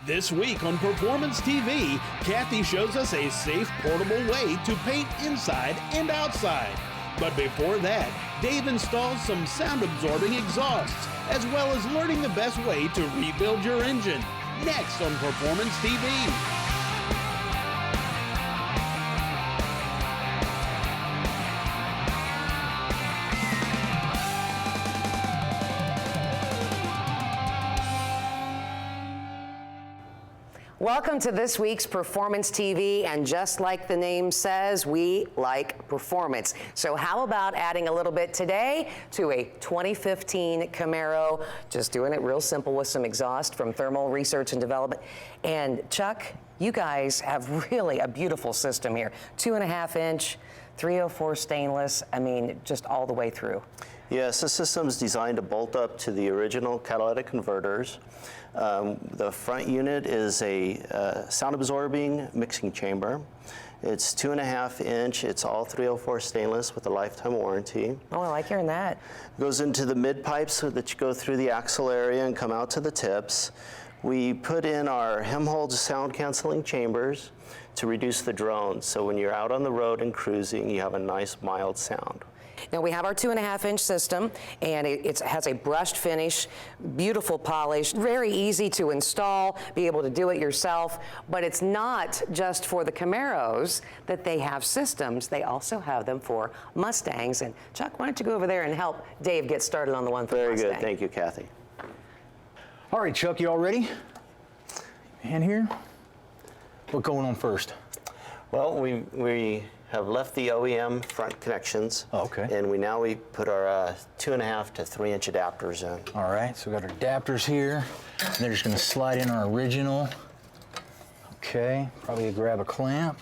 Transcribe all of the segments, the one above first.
This week on Performance TV, Kathy shows us a safe, portable way to paint inside and outside. But before that, Dave installs some sound-absorbing exhausts, as well as learning the best way to rebuild your engine. Next on Performance TV. Welcome to this week's Performance TV, and just like the name says, we like performance. So how about adding a little bit today to a 2015 Camaro, just doing it real simple with some exhaust from Thermal Research and Development. And Chuck, you guys have really a beautiful system here. 2.5-inch, 304 stainless, I mean, just all the way through. Yes, this system is designed to bolt up to the original catalytic converters. The front unit is a sound-absorbing mixing chamber. It's 2.5-inch. It's all 304 stainless with a lifetime warranty. Oh, I like hearing that. It goes into the mid-pipes so that you go through the axle area and come out to the tips. We put in our Helmholtz sound-canceling chambers to reduce the drone. So when you're out on the road and cruising, you have a nice, mild sound. Now we have our 2.5-inch system, and it has a brushed finish, beautiful polish, very easy to install, be able to do it yourself. But it's not just for the Camaros that they have systems. They also have them for Mustangs. And Chuck, why don't you go over there and help Dave get started on the one for Very Mustang. good, thank you, Kathy. All right, Chuck, you all ready? Hand here. What's going on first? Well, we have left the OEM front connections. Oh, okay. And we put our 2.5 to 3-inch adapters in. All right, so we got our adapters here. And they're just gonna slide in our original. Okay, probably grab a clamp.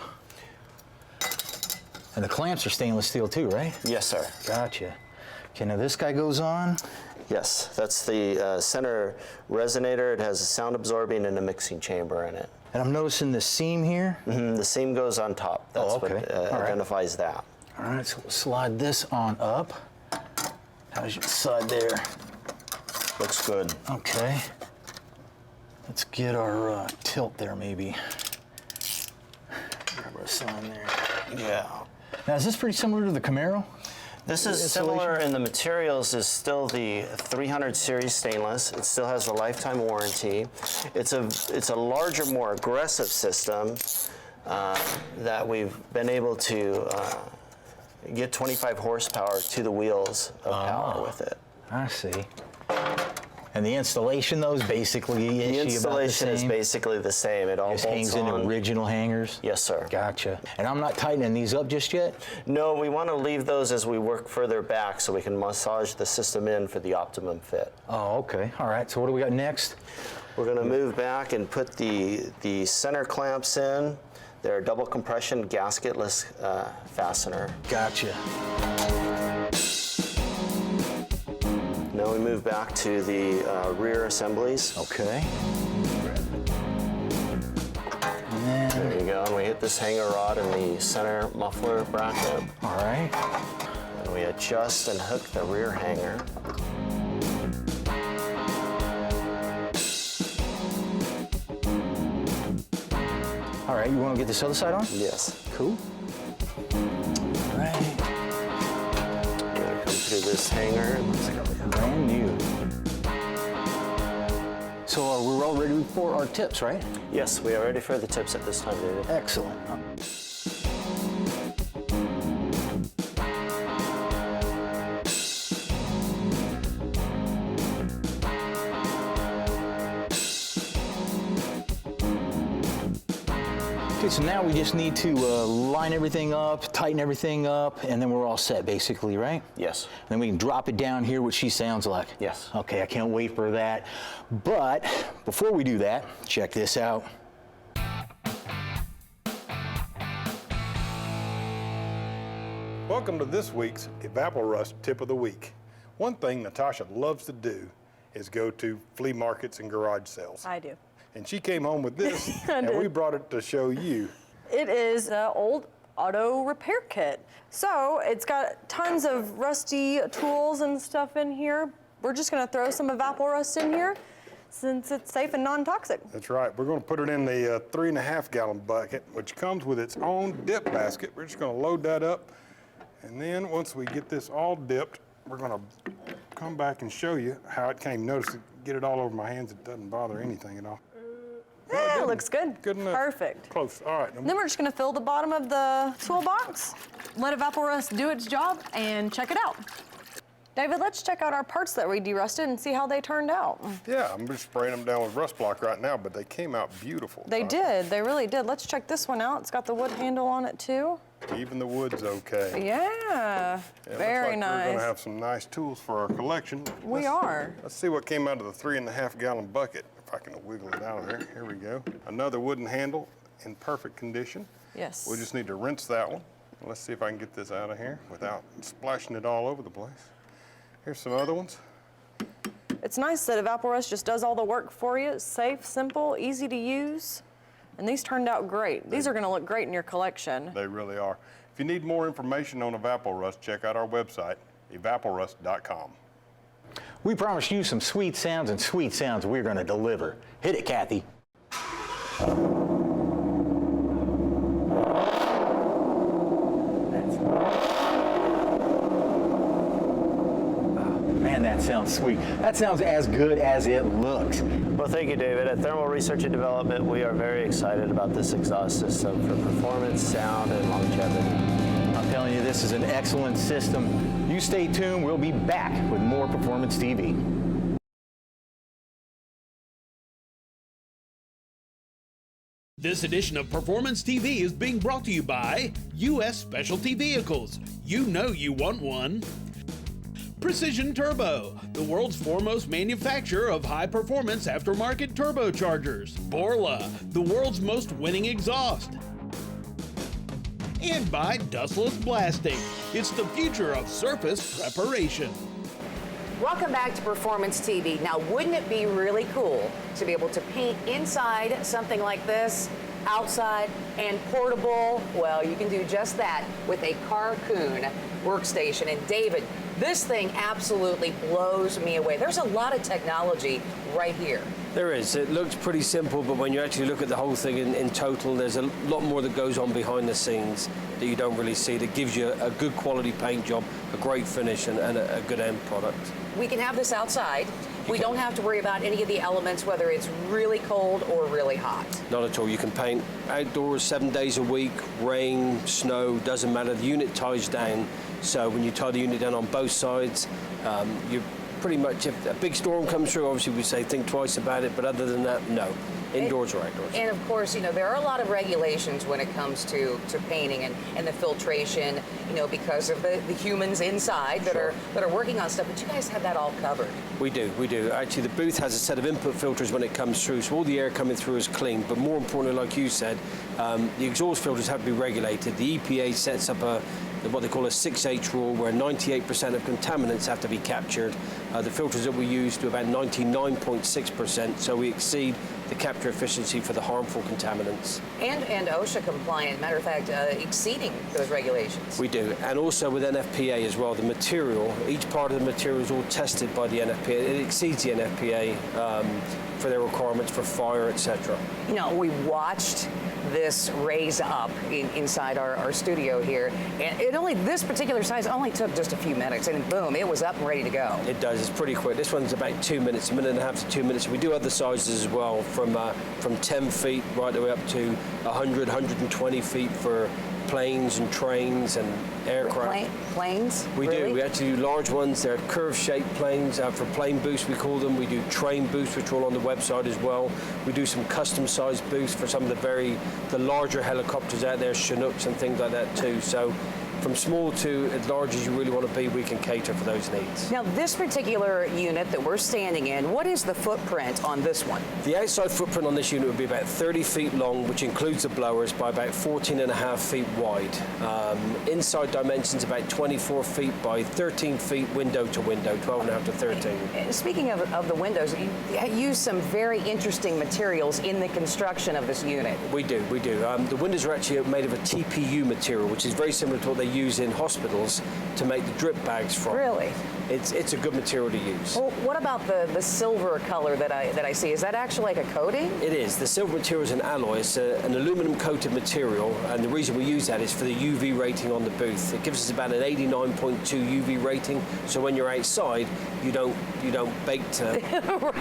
And the clamps are stainless steel too, right? Yes, sir. Gotcha. Okay, now this guy goes on. Yes, that's the center resonator. It has a sound absorbing and a mixing chamber in it. And I'm noticing the seam here. Mm-hmm. The seam goes on top. That's okay. what identifies that. All right, so we'll slide this on up. How's your side there? Looks good. Okay. Let's get our tilt there, maybe. Grab our sign there. Yeah. Now, is this pretty similar to the Camaro? This is similar in the materials. Is still the 300 series stainless. It still has a lifetime warranty. It's a larger, more aggressive system that we've been able to get 25 horsepower to the wheels of power with it. I see. And the installation, though, is basically the installation is basically the same. It all just bolts hangs on. in original hangers? Yes, sir. Gotcha. And I'm not tightening these up just yet? No, we want to leave those as we work further back so we can massage the system in for the optimum fit. Oh, okay. All right, so what do we got next? We're going to move back and put the center clamps in. They're a double compression gasketless fastener. Gotcha. Now we move back to the rear assemblies. Okay. And then, there you go, and we hit this hanger rod in the center muffler bracket. all right. And we adjust and hook the rear hanger. All right, you want to get this other side on? Yes. Cool. All right. We're going to come through this hanger. Brand new. So we're all ready for our tips, right? Yes, we are ready for the tips at this time, David. Excellent. Okay, so now we just need to line everything up, tighten everything up, and then we're all set, basically, right? Yes. Then we can drop it down here, what she sounds like. Yes. Okay, I can't wait for that. But before we do that, check this out. Welcome to this week's Evaporust Tip of the Week. One thing Natasha loves to do is go to flea markets and garage sales. I do. And she came home with this, and we brought it to show you. It is an old auto repair kit. So it's got tons of rusty tools and stuff in here. We're just gonna throw some Evaporust in here, since it's safe and non-toxic. That's right. We're going to put it in the 3.5-gallon bucket, which comes with its own dip basket. We're just going to load that up. And then once we get this all dipped, we're going to come back and show you how it came. Notice, get it all over my hands. It doesn't bother anything at all. Yeah, it looks good. Good enough. Perfect. Close. All right. Then we're just gonna fill the bottom of the toolbox, let EvapoRust do its job, and check it out. David, let's check out our parts that we derusted and see how they turned out. Yeah, I'm just spraying them down with rust block right now, but they came out beautiful. They did, they really did. Let's check this one out. It's got the wood handle on it too. Even the wood's okay. Yeah, very looks like nice. We're gonna have some nice tools for our collection. We are. Let's see what came out of the 3.5-gallon bucket. If I can wiggle it out of there. Here we go. Another wooden handle in perfect condition. Yes. We just need to rinse that one. Let's see if I can get this out of here without splashing it all over the place. Here's some other ones. It's nice that EvapoRust just does all the work for you. It's safe, simple, easy to use. And these turned out great. These are gonna look great in your collection. They really are. If you need more information on EvapoRust, check out our website, evaporust.com. We promised you some sweet sounds, and sweet sounds we're going to deliver. Hit it, Kathy. Man, that sounds sweet. That sounds as good as it looks. Well, thank you, David. At Thermal Research and Development, we are very excited about this exhaust system for performance, sound, and longevity. I'm telling you, this is an excellent system. You stay tuned. We'll be back with more Performance TV. This edition of Performance TV is being brought to you by U.S. Specialty Vehicles. You know you want one. Precision Turbo, the world's foremost manufacturer of high-performance aftermarket turbochargers. Borla, the world's most winning exhaust. And by Dustless Blasting. It's the future of surface preparation. Welcome back to Performance TV. Now, wouldn't it be really cool to be able to paint inside something like this, outside, and portable? Well, you can do just that with a Carcoon workstation. And David, this thing absolutely blows me away. There's a lot of technology right here. There is. It looks pretty simple, but when you actually look at the whole thing in total, there's a lot more that goes on behind the scenes that you don't really see, that gives you a good quality paint job, a great finish, and a good end product. We can have this outside. We don't have to worry about any of the elements, whether it's really cold or really hot. Not at all. You can paint outdoors 7 days a week, rain, snow, doesn't matter. The unit ties down, so when you tie the unit down on both sides, you pretty much, if a big storm comes through, obviously we say think twice about it, but other than that, no. Indoors or outdoors. And of course, you know, there are a lot of regulations when it comes to painting and the filtration, you know, because of the humans inside that are working on stuff, but you guys have that all covered. We do. Actually, the booth has a set of input filters when it comes through, so all the air coming through is clean, but more importantly, like you said, the exhaust filters have to be regulated. The EPA sets up what they call a 6H rule, where 98% of contaminants have to be captured. The filters that we use do about 99.6%, so we exceed the capture efficiency for the harmful contaminants. And OSHA compliant, matter of fact, exceeding those regulations. We do, and also with NFPA as well. The material, each part of the material is all tested by the NFPA. It exceeds the NFPA for their requirements for fire, etc. You know, we watched this raise up inside our studio here, and this particular size only took just a few minutes, and boom, it was up and ready to go. It does. It's pretty quick. This one's about 2 minutes, 1.5 minutes to 2 minutes. We do other sizes as well, from 10 feet right the way up to 100, 120 feet for planes and trains and aircraft. Planes? We really? do. We actually do large ones. They're curve-shaped planes. For plane boosts, we call them. We do train boosts, which are all on the website as well. We do some custom-sized boosts for some of the larger helicopters out there, Chinooks and things like that too. So from small to as large as you really want to be, we can cater for those needs. Now, this particular unit that we're standing in, what is the footprint on this one? The outside footprint on this unit would be about 30 feet long, which includes the blowers, by about 14.5 feet wide. Inside dimensions about 24 feet by 13 feet window to window, 12.5 to 13. Speaking of the windows, you use some very interesting materials in the construction of this unit. We do. The windows are actually made of a TPU material, which is very similar to what they use in hospitals to make the drip bags from. Really? it's a good material to use. Well, what about the silver color that I see? Is that actually like a coating? It is. The silver material is an alloy. It's an aluminum coated material, and the reason we use that is for the UV rating on the booth. It gives us about an 89.2 UV rating, so when you're outside, you don't bake to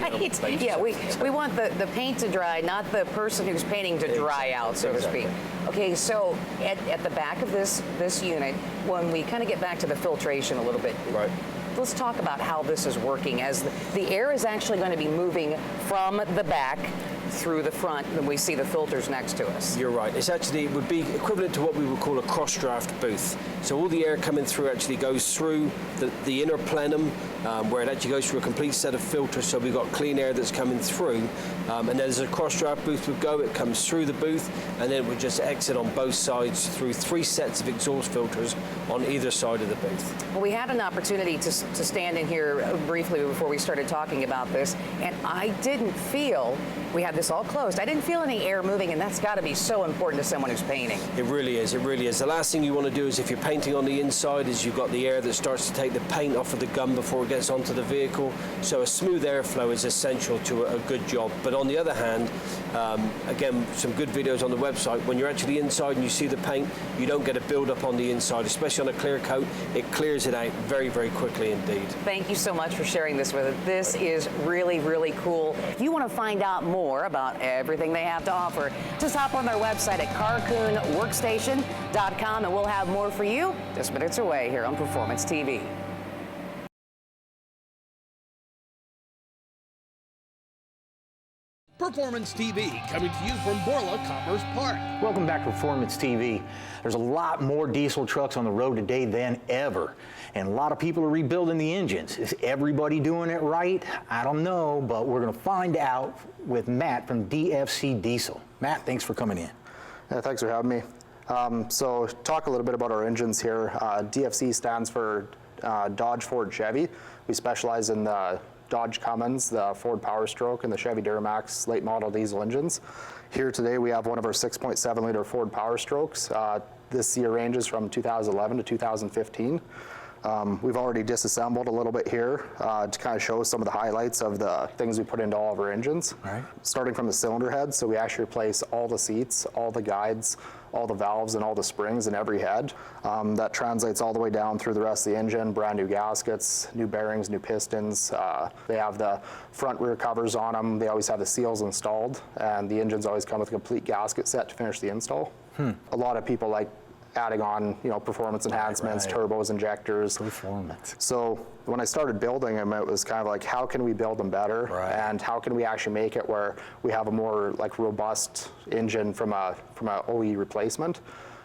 right. Yeah, we want the paint to dry, not the person who's painting to dry out, so to speak. Okay, so at the back of this unit, when we kind of get back to the filtration a little bit, right. Let's talk about how this is working, as the air is actually going to be moving from the back through the front, and we see the filters next to us. You're right. It would be equivalent to what we would call a cross-draft booth. So all the air coming through actually goes through the inner plenum, where it actually goes through a complete set of filters, so we've got clean air that's coming through. And then as a cross-draft booth would go, it comes through the booth, and then it would just exit on both sides through 3 sets of exhaust filters on either side of the booth. Well, we had an opportunity to stand in here briefly before we started talking about this, and I didn't feel, we had this all closed, I didn't feel any air moving, and that's got to be so important to someone who's painting. It really is, it really is. The last thing you want to do is, if you're painting on the inside, is you've got the air that starts to take the paint off of the gun before it gets onto the vehicle. So a smooth airflow is essential to a good job. But on the other hand, again, some good videos on the website, when you're actually inside and you see the paint, you don't get a build-up on the inside, especially on a clear coat. It clears it out very, very quickly indeed. Thank you so much for sharing this with us. This is really, really cool. If you want to find out more about everything they have to offer, just hop on their website at carcoonworkstation.com, and we'll have more for you just minutes away here on Performance TV. Performance TV coming to you from Borla Commerce Park. Welcome back to Performance TV. There's a lot more diesel trucks on the road today than ever, and a lot of people are rebuilding the engines. Is everybody doing it right? I don't know, but we're going to find out with Matt from DFC Diesel. Matt, thanks for coming in. Yeah, thanks for having me. So talk a little bit about our engines here. DFC stands for Dodge, Ford, Chevy. We specialize in the Dodge Cummins, the Ford Power Stroke, and the Chevy Duramax late model diesel engines. Here today we have one of our 6.7 liter Ford Power Strokes. This year ranges from 2011 to 2015. We've already disassembled a little bit here to kind of show some of the highlights of the things we put into all of our engines. All right. Starting from the cylinder head, so we actually replace all the seats, all the guides, all the valves, and all the springs in every head. That translates all the way down through the rest of the engine, brand new gaskets, new bearings, new pistons. They have the front rear covers on them. They always have the seals installed, and the engines always come with a complete gasket set to finish the install. A lot of people like adding on, performance enhancements, turbos, injectors. Performance. So when I started building them, it was kind of like, how can we build them better? Right. And how can we actually make it where we have a more robust engine from a OE replacement?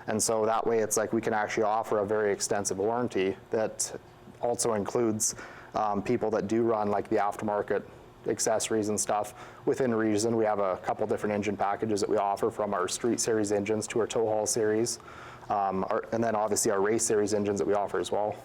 And so that way it's like we can actually offer a very extensive warranty that also includes people that do run like the aftermarket accessories and stuff within reason. We have a couple different engine packages that we offer, from our street series engines to our tow haul series. And then obviously our race series engines that we offer as well.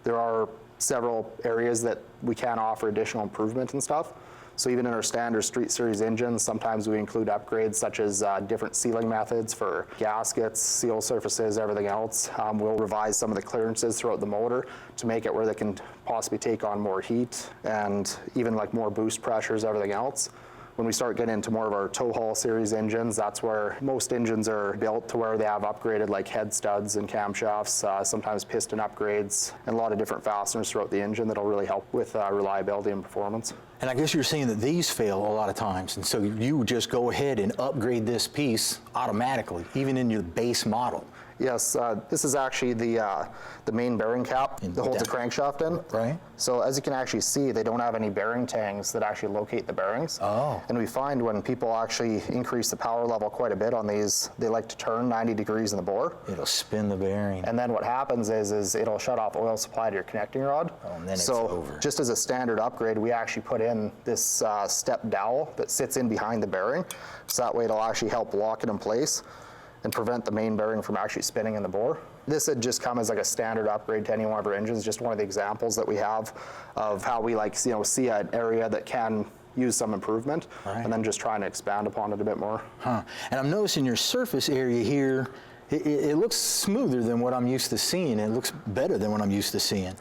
There are several areas that we can offer additional improvement and stuff. So even in our standard street series engines, sometimes we include upgrades such as different sealing methods for gaskets, seal surfaces, everything else. We'll revise some of the clearances throughout the motor to make it where they can possibly take on more heat and even like more boost pressures, everything else. When we start getting into more of our tow haul series engines, that's where most engines are built to where they have upgraded like head studs and camshafts, sometimes piston upgrades, and a lot of different fasteners throughout the engine that'll really help with reliability and performance. And I guess you're saying that these fail a lot of times, and so you would just go ahead and upgrade this piece automatically, even in your base model. Yes, this is actually the main bearing cap that holds the crankshaft in. Right. So as you can actually see, they don't have any bearing tangs that actually locate the bearings. Oh. And we find when people actually increase the power level quite a bit on these, they like to turn 90 degrees in the bore. It'll spin the bearing. And then what happens is it'll shut off oil supply to your connecting rod. Oh, and then it's over. Just as a standard upgrade, we actually put in this step dowel that sits in behind the bearing. So that way it'll actually help lock it in place and prevent the main bearing from actually spinning in the bore. This would just come as like a standard upgrade to any one of our engines, just one of the examples that we have of how we see an area that can use some improvement, right, and then just trying to expand upon it a bit more. And I'm noticing your surface area here, it looks smoother than what I'm used to seeing. It looks better than what I'm used to seeing.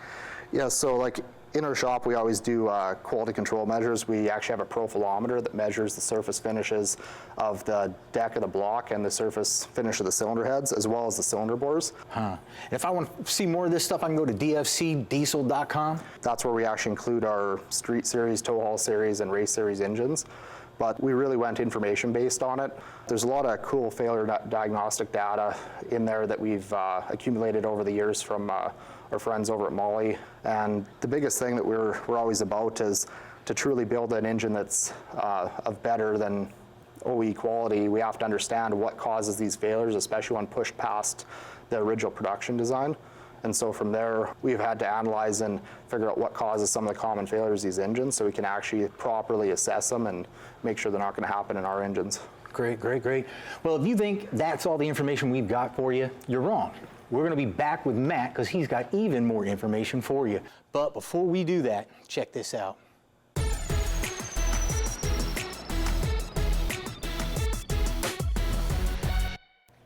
Yeah, so like In our shop, we always do quality control measures. We actually have a profilometer that measures the surface finishes of the deck of the block and the surface finish of the cylinder heads, as well as the cylinder bores. If I want to see more of this stuff, I can go to dfcdiesel.com. That's where we actually include our Street Series, Tow Haul Series, and Race Series engines. But we really went information based on it. There's a lot of cool failure diagnostic data in there that we've accumulated over the years from our friends over at Molly. And the biggest thing that we're always about is to truly build an engine that's of better than OE quality. We have to understand what causes these failures, especially when pushed past the original production design. And so from there, we've had to analyze and figure out what causes some of the common failures of these engines so we can actually properly assess them and make sure they're not going to happen in our engines. Great, great, great. Well, if you think that's all the information we've got for you, you're wrong. We're going to be back with Matt because he's got even more information for you. But before we do that, check this out.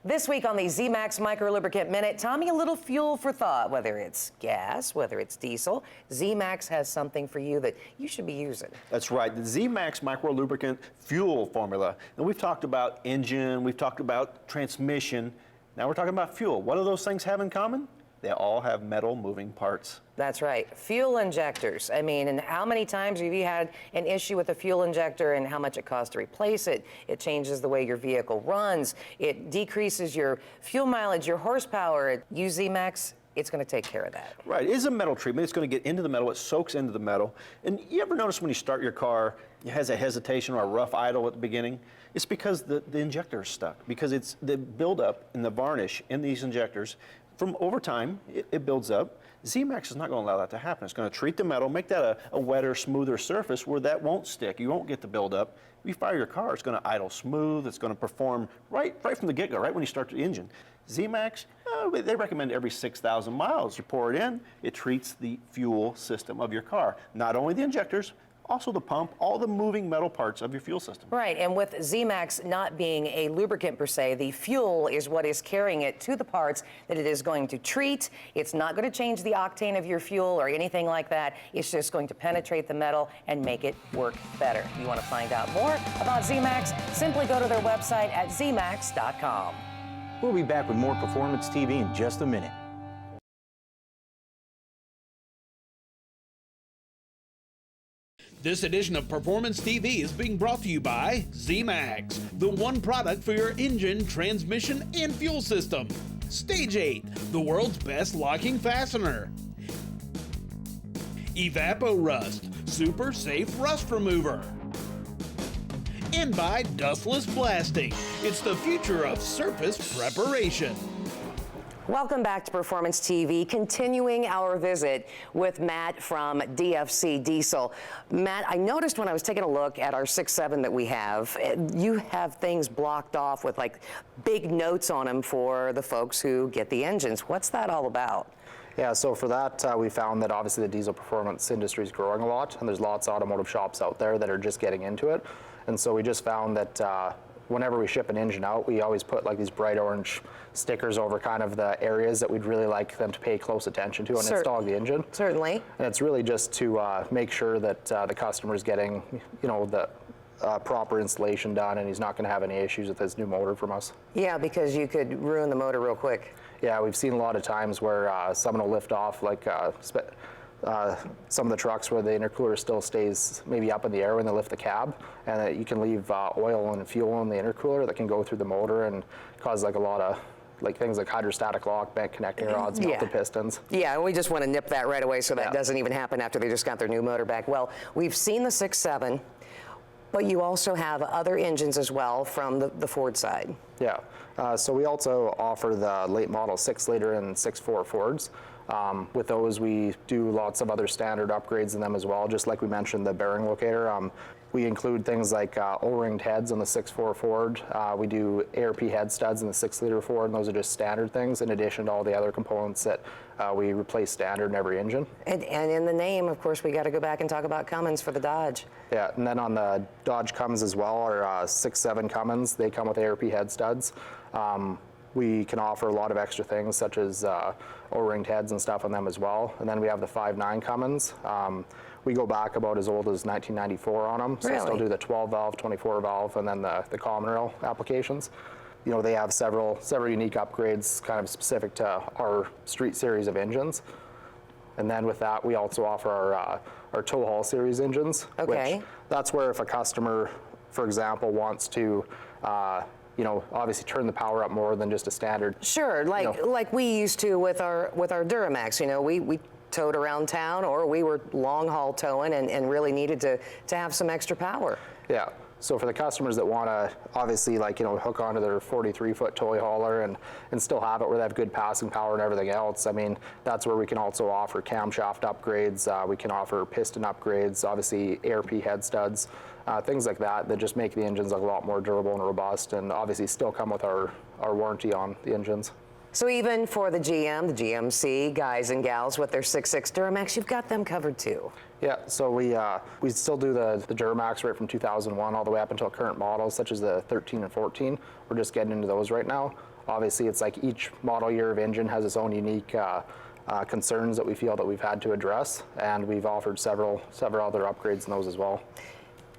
This week on the Z-Max Micro Lubricant Minute, Tommy, a little fuel for thought. Whether it's gas, whether it's diesel, Z-Max has something for you that you should be using. That's right, the Z-Max Micro Lubricant Fuel Formula. And we've talked about engine, we've talked about transmission, now we're talking about fuel. What do those things have in common? They all have metal moving parts. That's right. Fuel injectors. I mean, and how many times have you had an issue with a fuel injector and how much it costs to replace it? It changes the way your vehicle runs. It decreases your fuel mileage, your horsepower. Use Z-Max, it's going to take care of that. Right. It is a metal treatment. It's going to get into the metal. It soaks into the metal. And you ever notice when you start your car, it has a hesitation or a rough idle at the beginning? It's because the injector is stuck, because it's the buildup in the varnish in these injectors. From over time, it builds up. Z-Max is not going to allow that to happen. It's going to treat the metal, make that a wetter, smoother surface where that won't stick. You won't get the buildup. If you fire your car, it's going to idle smooth. It's going to perform right from the get-go, right when you start the engine. Z-Max, they recommend every 6,000 miles you pour it in. It treats the fuel system of your car. Not only the injectors, also the pump, all the moving metal parts of your fuel system. Right, and with Z-Max not being a lubricant per se, the fuel is what is carrying it to the parts that it is going to treat. It's not going to change the octane of your fuel or anything like that. It's just going to penetrate the metal and make it work better. If you want to find out more about Z-Max, simply go to their website at zmax.com. We'll be back with more Performance TV in just a minute. This edition of Performance TV is being brought to you by Z-Max, the one product for your engine, transmission, and fuel system. Stage 8, the world's best locking fastener. Evapo-Rust, super safe rust remover. And by Dustless Blasting, it's the future of surface preparation. Welcome back to Performance TV, continuing our visit with Matt from DFC Diesel. Matt, I noticed when I was taking a look at our 6.7 that we have, you have things blocked off with like big notes on them for the folks who get the engines. What's that all about? Yeah, so for that, we found that obviously the diesel performance industry is growing a lot, and there's lots of automotive shops out there that are just getting into it. And so we just found that whenever we ship an engine out, we always put like these bright orange stickers over kind of the areas that we'd really like them to pay close attention to and install the engine. Certainly. And it's really just to make sure that the customer's getting, you know, the proper installation done, and he's not going to have any issues with his new motor from us. Yeah, because you could ruin the motor real quick. Yeah, we've seen a lot of times where someone will lift off, like some of the trucks where the intercooler still stays maybe up in the air when they lift the cab, and you can leave oil and fuel in the intercooler that can go through the motor and cause like a lot of things like hydrostatic lock, bent connecting rods, melted pistons. Yeah, we just want to nip that right away so that doesn't even happen after they just got their new motor back. Well, we've seen the 6.7, but you also have other engines as well from the Ford side. Yeah, so we also offer the late model 6-liter and 6.4 Fords. With those, we do lots of other standard upgrades in them as well, just like we mentioned the bearing locator. We include things like O-ringed heads on the 6.4 Ford. We do ARP head studs in the 6-liter Ford, and those are just standard things in addition to all the other components that we replace standard in every engine. And in the name, of course, we got to go back and talk about Cummins for the Dodge. Yeah, and then on the Dodge Cummins as well, our 6.7 Cummins, they come with ARP head studs. we can offer a lot of extra things such as O-ringed heads and stuff on them as well. And then we have the 5.9 Cummins. We go back about as old as 1994 on them. So Really? still do the 12 valve, 24 valve, and then the common rail applications. You know, they have several unique upgrades kind of specific to our street series of engines. And then with that, we also offer our tow haul series engines. Okay. Which that's where if a customer, for example, wants to, you know, obviously turn the power up more than just a standard. Sure, like we used to with our Duramax. You know, we towed around town, or we were long haul towing and really needed to have some extra power. Yeah. So for the customers that want to obviously, like, you know, hook onto their 43-foot toy hauler and still have it where they have good passing power and everything else, I mean, that's where we can also offer camshaft upgrades. We can offer piston upgrades, obviously ARP head studs, things like that just make the engines a lot more durable and robust, and obviously still come with our warranty on the engines. So even for the GM, the GMC guys and gals with their 6.6 Duramax, you've got them covered too. Yeah, so we still do the Duramax right from 2001 all the way up until current models, such as the 13 and 14. We're just getting into those right now. Obviously, it's like each model year of engine has its own unique concerns that we feel that we've had to address, and we've offered several other upgrades in those as well.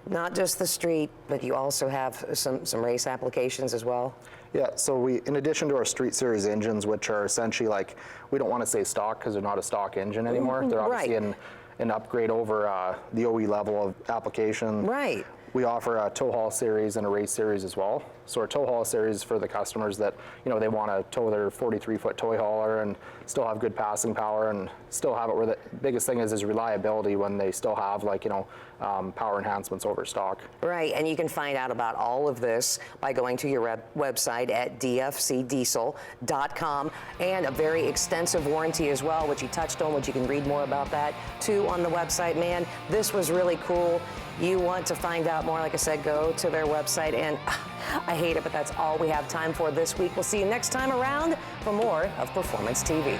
Not just the street, but you also have some race applications as well. Yeah, so we, in addition to our Street Series engines, which are essentially like, we don't want to say stock because they're not a stock engine anymore. They're obviously Right. an upgrade over the OE level of application. Right. We offer a tow haul series and a race series as well. So our tow haul series for the customers that, you know, they want to tow their 43-foot toy hauler and still have good passing power and still have it where the biggest thing is reliability when they still have, like, you know, power enhancements over stock. Right, and you can find out about all of this by going to your website at dfcdiesel.com, and a very extensive warranty as well, which you touched on, which you can read more about that too on the website. Man, this was really cool. You want to find out more, like I said, go to their website, and I hate it, but that's all we have time for this week. We'll see you next time around for more of Performance TV.